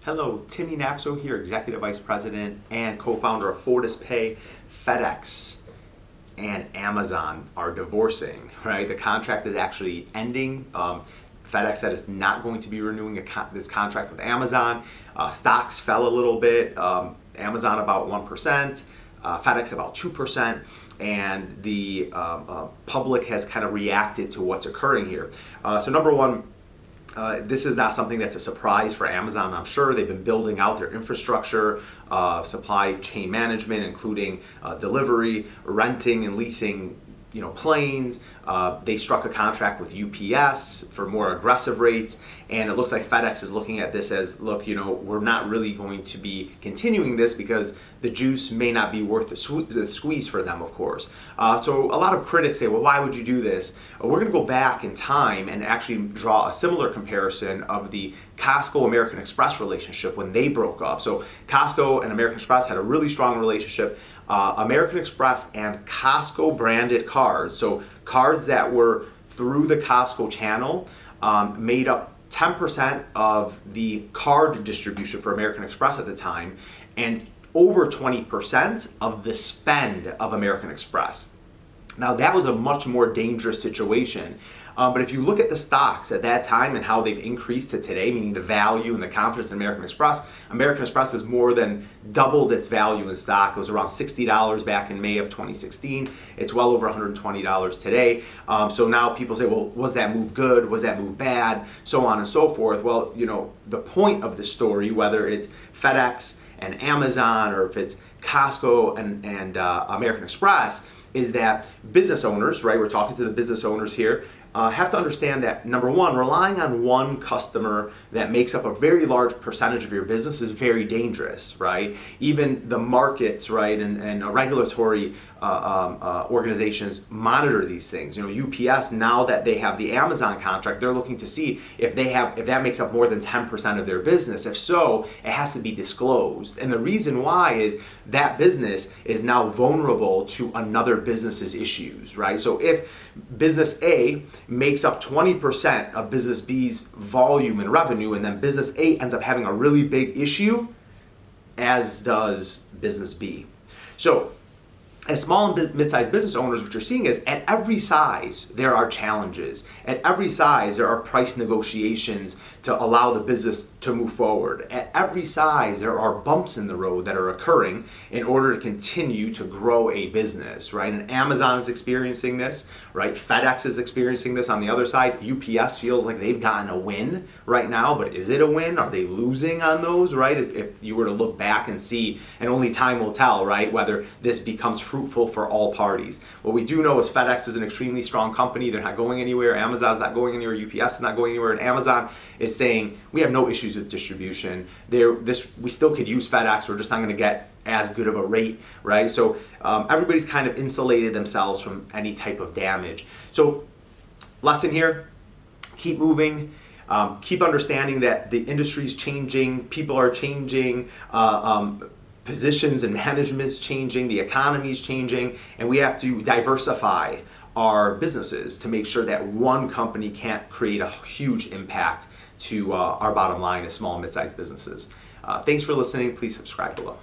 Hello, Timmy Nafso here, Executive Vice President and co-founder of FortisPay. FedEx and Amazon are divorcing, right? The contract is actually ending. FedEx said it's not going to be renewing this contract with Amazon. Stocks fell a little bit, Amazon about 1%, FedEx about 2%, and the public has kind of reacted to what's occurring here. So number one, this is not something that's a surprise for Amazon. I'm sure they've been building out their infrastructure, supply chain management, including delivery, renting and leasing, planes. They struck a contract with UPS for more aggressive rates, and it looks like FedEx is looking at this as, look, we're not really going to be continuing this because the juice may not be worth the squeeze for them, of course. So a lot of critics say, well, why would you do this? We're going to go back in time and actually draw a similar comparison of the Costco-American Express relationship when they broke up. So Costco and American Express had a really strong relationship. American Express and Costco branded cards, so cards that were through the Costco channel, made up 10% of the card distribution for American Express at the time, and over 20% of the spend of American Express. Now that was a much more dangerous situation. But if you look at the stocks at that time and how they've increased to today, meaning the value and the confidence in American Express has more than doubled its value in stock. It was around $60 back in May of 2016. It's well over $120 today. So now people say, well, was that move good? Was that move bad? So on and so forth. Well, the point of the story, whether it's FedEx and Amazon or if it's Costco and American Express, is that business owners, right? We're talking to the business owners here, have to understand that, number one, relying on one customer that makes up a very large percentage of your business is very dangerous, right? Even the markets, right, and regulatory organizations monitor these things. UPS, now that they have the Amazon contract, they're looking to see if that makes up more than 10% of their business. If so, it has to be disclosed. And the reason why is that business is now vulnerable to another business's issues, right? So if business A makes up 20% of business B's volume and revenue, and then business A ends up having a really big issue, as does business B. So as small and mid-sized business owners, what you're seeing is at every size, there are challenges. At every size, there are price negotiations to allow the business to move forward. At every size, there are bumps in the road that are occurring in order to continue to grow a business, right? And Amazon is experiencing this, right? FedEx is experiencing this on the other side. UPS feels like they've gotten a win right now, but is it a win? Are they losing on those, right? If you were to look back and see, and only time will tell, right, whether this becomes fruitful for all parties. What we do know is FedEx is an extremely strong company. They're not going anywhere. Amazon's not going anywhere. UPS is not going anywhere. And Amazon is saying, we have no issues with distribution. We still could use FedEx. We're just not going to get as good of a rate, right? So everybody's kind of insulated themselves from any type of damage. So lesson here, keep moving. Keep understanding that the industry's changing. People are changing. Positions and management's changing, the economy's changing, and we have to diversify our businesses to make sure that one company can't create a huge impact to our bottom line as small and mid-sized businesses. Thanks for listening. Please subscribe below.